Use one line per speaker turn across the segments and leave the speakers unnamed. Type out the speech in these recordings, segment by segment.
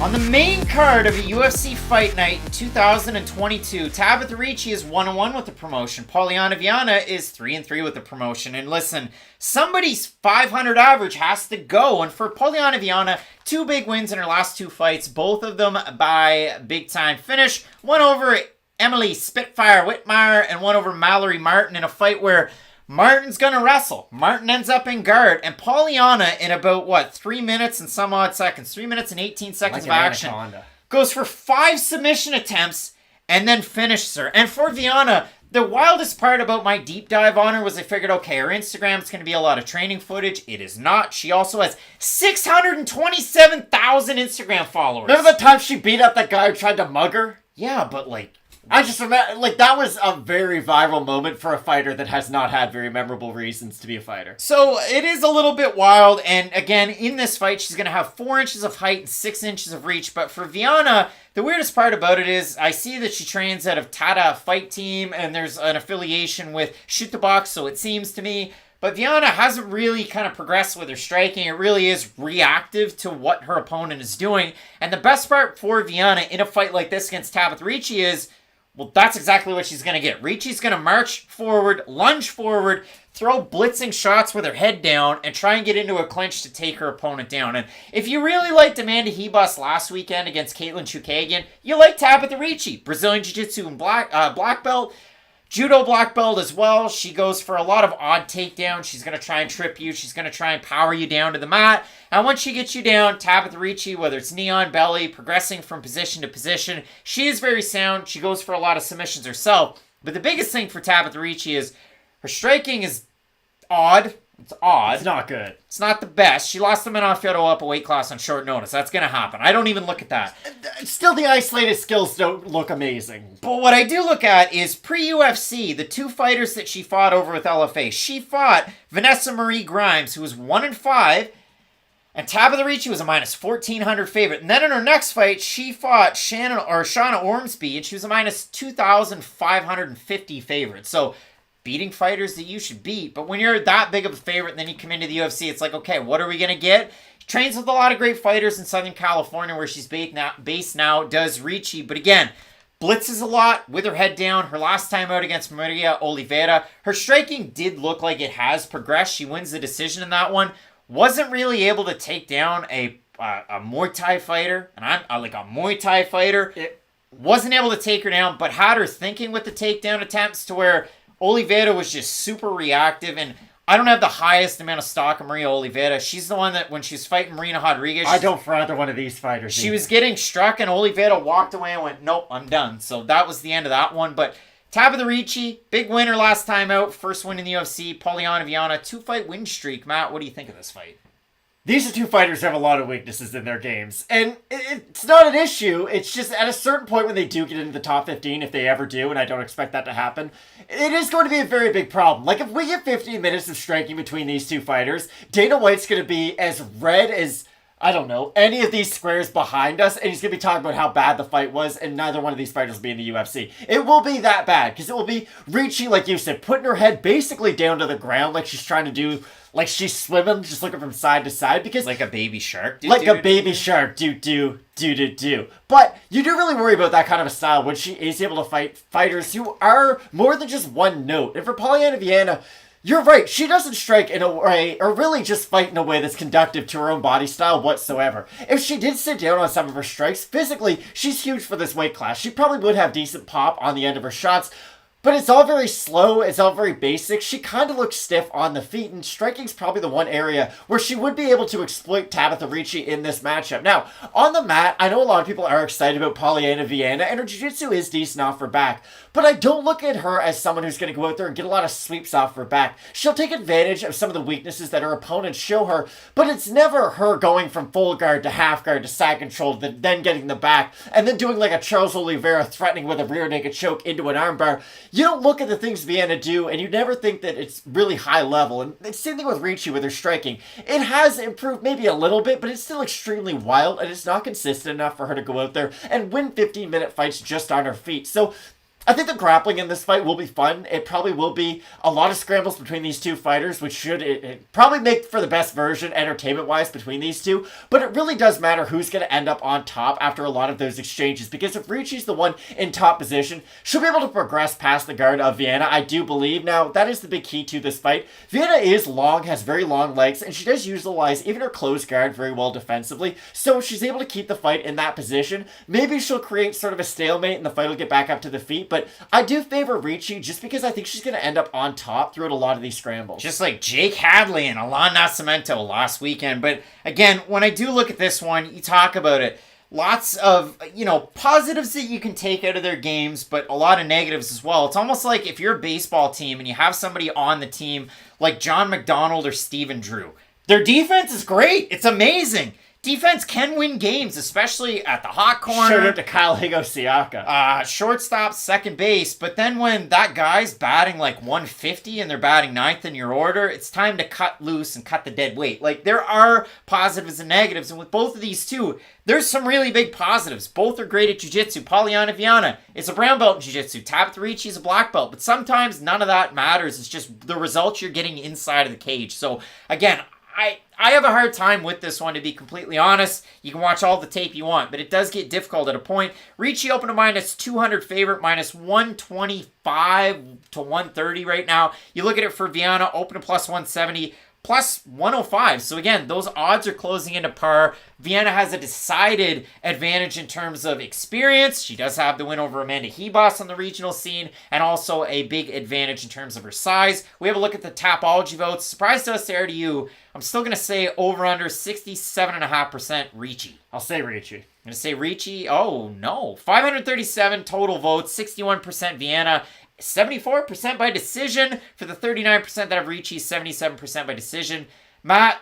On the main card of a UFC Fight Night in 2022, Tabatha Ricci is 1-1 with the promotion. Polyana Viana is 3-3 with the promotion. And listen, somebody's 500 average has to go. And for Polyana Viana, 2 big wins in her last 2 fights, both of them by big-time finish. One over Emily Spitfire Whitmire and one over Mallory Martin in a fight where Martin's gonna wrestle. Martin ends up in guard, and Polyana, in about, 3 minutes and some odd seconds, 3 minutes and 18 seconds of action, goes for 5 submission attempts and then finishes her. And for Viana, the wildest part about my deep dive on her was I figured, okay, her Instagram's gonna be a lot of training footage. It is not. She also has 627,000 Instagram followers.
Remember the time she beat up that guy who tried to mug her?
Yeah, but
I just remember, that was a very viral moment for a fighter that has not had very memorable reasons to be a fighter.
So it is a little bit wild, and again, in this fight, she's going to have 4 inches of height and 6 inches of reach, but for Viana, the weirdest part about it is I see that she trains out of Tata Fight Team, and there's an affiliation with Shoot the Box, so it seems to me, but Viana hasn't really kind of progressed with her striking. It really is reactive to what her opponent is doing, and the best part for Viana in a fight like this against Tabatha Ricci is, well, that's exactly what she's going to get. Ricci's going to march forward, lunge forward, throw blitzing shots with her head down, and try and get into a clinch to take her opponent down. And if you really liked Amanda Hebus last weekend against Ketlen Chookagian, you like Tabatha Ricci. Brazilian Jiu-Jitsu and black belt. Judo black belt as well. She goes for a lot of odd takedowns. She's going to try and trip you. She's going to try and power you down to the mat. And once she gets you down, Tabatha Ricci, whether it's knee on belly, progressing from position to position, she is very sound. She goes for a lot of submissions herself. But the biggest thing for Tabatha Ricci is her striking is odd. It's odd.
It's not good.
It's not the best. She lost to Menofiotto up a weight class on short notice. That's going to happen. I don't even look at that.
Still, the isolated skills don't look amazing.
But what I do look at is pre-UFC, the 2 fighters that she fought over with LFA. She fought Vanessa Marie Grimes, who was 1-5, and Tabatha Ricci was a minus 1,400 favorite. And then in her next fight, she fought Shauna Ormsby, and she was a minus 2,550 favorite. So beating fighters that you should beat. But when you're that big of a favorite and then you come into the UFC, it's like, okay, what are we going to get? She trains with a lot of great fighters in Southern California where she's based now, does Ricci. But again, blitzes a lot with her head down. Her last time out against Maria Oliveira, her striking did look like it has progressed. She wins the decision in that one. Wasn't really able to take down a Muay Thai fighter. And I'm like a Muay Thai fighter. Wasn't able to take her down, but had her thinking with the takedown attempts to where Oliveira was just super reactive, and I don't have the highest amount of stock of Maria Oliveira. She's the one that, when she was fighting Marina Rodriguez,
I don't for either one of these fighters.
She was getting struck, and Oliveira walked away and went, nope, I'm done. So that was the end of that one. But Tabatha Ricci, big winner last time out, first win in the UFC. Polyana Viana, 2-fight win streak. Matt, what do you think of this fight?
These are 2 fighters who have a lot of weaknesses in their games. And it's not an issue. It's just at a certain point when they do get into the top 15, if they ever do, and I don't expect that to happen, it is going to be a very big problem. Like, if we get 15 minutes of striking between these 2 fighters, Dana White's going to be as red as, I don't know, any of these squares behind us, and he's going to be talking about how bad the fight was, and neither one of these fighters will be in the UFC. It will be that bad, because it will be Ricci, like you said, putting her head basically down to the ground like she's trying to do. Like she's swimming, just looking from side to side, because
like a baby shark.
But you do really worry about that kind of a style when she is able to fight fighters who are more than just one note. And for Polyana Viana, you're right. She doesn't strike in a way, or really just fight in a way that's conductive to her own body style whatsoever. If she did sit down on some of her strikes, physically, she's huge for this weight class. She probably would have decent pop on the end of her shots. But it's all very slow, it's all very basic. She kind of looks stiff on the feet, and striking's probably the one area where she would be able to exploit Tabatha Ricci in this matchup. Now, on the mat, I know a lot of people are excited about Polyana Viana, and her jiu-jitsu is decent off her back. But I don't look at her as someone who's going to go out there and get a lot of sweeps off her back. She'll take advantage of some of the weaknesses that her opponents show her, but it's never her going from full guard to half guard to side control, then getting the back, and then doing like a Charles Oliveira threatening with a rear naked choke into an armbar. You don't look at the things Viana do, and you never think that it's really high level. And it's the same thing with Ricci with her striking. It has improved maybe a little bit, but it's still extremely wild, and it's not consistent enough for her to go out there and win 15-minute fights just on her feet. So I think the grappling in this fight will be fun. It probably will be a lot of scrambles between these two fighters, which should it probably make for the best version entertainment-wise between these two. But it really does matter who's going to end up on top after a lot of those exchanges, because if Ricci's the one in top position, she'll be able to progress past the guard of Viera, I do believe. Now, that is the big key to this fight. Viera is long, has very long legs, and she does utilize even her closed guard very well defensively, so she's able to keep the fight in that position. Maybe she'll create sort of a stalemate and the fight will get back up to the feet, but I do favor Ricci just because I think she's going to end up on top throughout a lot of these scrambles.
Just like Jake Hadley and Alen Nascimento last weekend. But again, when I do look at this one, you talk about it. Lots of, positives that you can take out of their games, but a lot of negatives as well. It's almost like if you're a baseball team and you have somebody on the team like John McDonald or Steven Drew. Their defense is great. It's amazing. Defense can win games, especially at the hot corner.
Shout out to Kyle Higosiaka.
Shortstop, second base. But then when that guy's batting like 150 and they're batting ninth in your order, it's time to cut loose and cut the dead weight. Like, there are positives and negatives. And with both of these two, there's some really big positives. Both are great at jiu-jitsu. Polyana Viana is a brown belt in jiu-jitsu. Tabatha Ricci is a black belt. But sometimes none of that matters. It's just the results you're getting inside of the cage. So, again, I have a hard time with this one, to be completely honest. You can watch all the tape you want, but it does get difficult at a point. Ricci open to minus 200 favorite, minus 125 to 130 right now. You look at it for Viana, open to plus 170, plus 105. So again, those odds are closing into par. Viera has a decided advantage in terms of experience. She does have the win over Amanda Hebos on the regional scene, and also a big advantage in terms of her size. We have a look at the Tapology votes. Surprise to us there to you. I'm still going to say over under 67.5% Ricci.
I'll say Ricci.
I'm going to say Ricci. Oh, no. 537 total votes, 61% Viera, 74% by decision for the 39% that have Ricci, 77% by decision. Matt,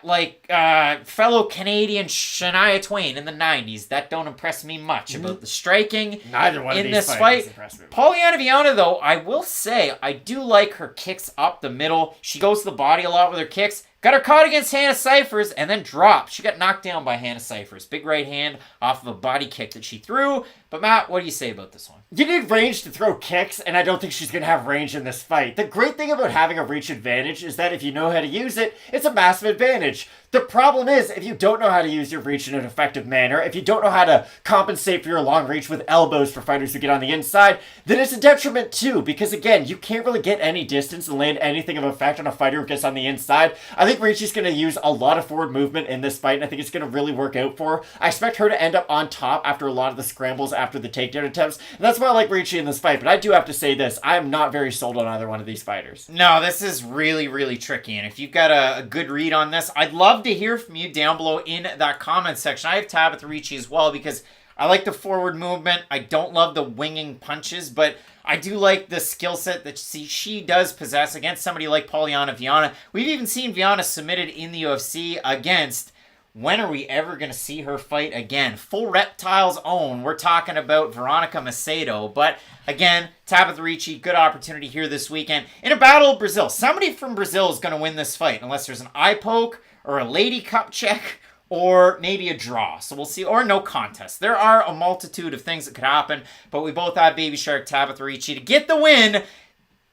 fellow Canadian Shania Twain in the 90s, that don't impress me much about the striking.
Neither one
in
of these
this
fight.
Polyana Viana, though, I will say, I do like her kicks up the middle. She goes to the body a lot with her kicks. Got her caught against Hannah Cyphers and then dropped. She got knocked down by Hannah Cyphers. Big right hand off of a body kick that she threw. But Matt, what do you say about this one?
You need range to throw kicks, and I don't think she's going to have range in this fight. The great thing about having a reach advantage is that if you know how to use it, it's a massive advantage. The problem is, if you don't know how to use your reach in an effective manner, if you don't know how to compensate for your long reach with elbows for fighters who get on the inside, then it's a detriment too, because again, you can't really get any distance and land anything of effect on a fighter who gets on the inside. I think Ricci's going to use a lot of forward movement in this fight, and I think it's going to really work out for her. I expect her to end up on top after a lot of the scrambles after the takedown attempts, and that's why I like Ricci in this fight. But I do have to say this, I am not very sold on either one of these fighters.
No, this is really, really tricky, and if you've got a good read on this, I'd love to hear from you down below in that comment section. I have Tabatha Ricci as well because I like the forward movement. I don't love the winging punches, but I do like the skill set that she does possess against somebody like Polyana Viana. We've even seen Viana submitted in the UFC against... When are we ever going to see her fight again? Full Reptile's own. We're talking about Veronica Macedo. But again, Tabatha Ricci, good opportunity here this weekend. In a battle of Brazil. Somebody from Brazil is going to win this fight. Unless there's an eye poke or a Lady Cup check or maybe a draw. So we'll see. Or no contest. There are a multitude of things that could happen. But we both have Baby Shark Tabatha Ricci to get the win.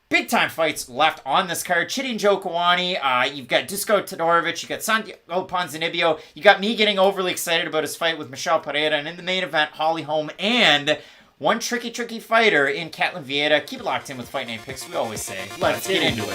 Big time fights left on this card. Chidi and Njokuani. You've got Dusko Todorovic. You've got Santiago Ponzinibbio. You got me getting overly excited about his fight with Michel Pereira. And in the main event, Holm and one tricky fighter in Ketlen Vieira. Keep it locked in with Fight Night Picks. We always say, let's get into it.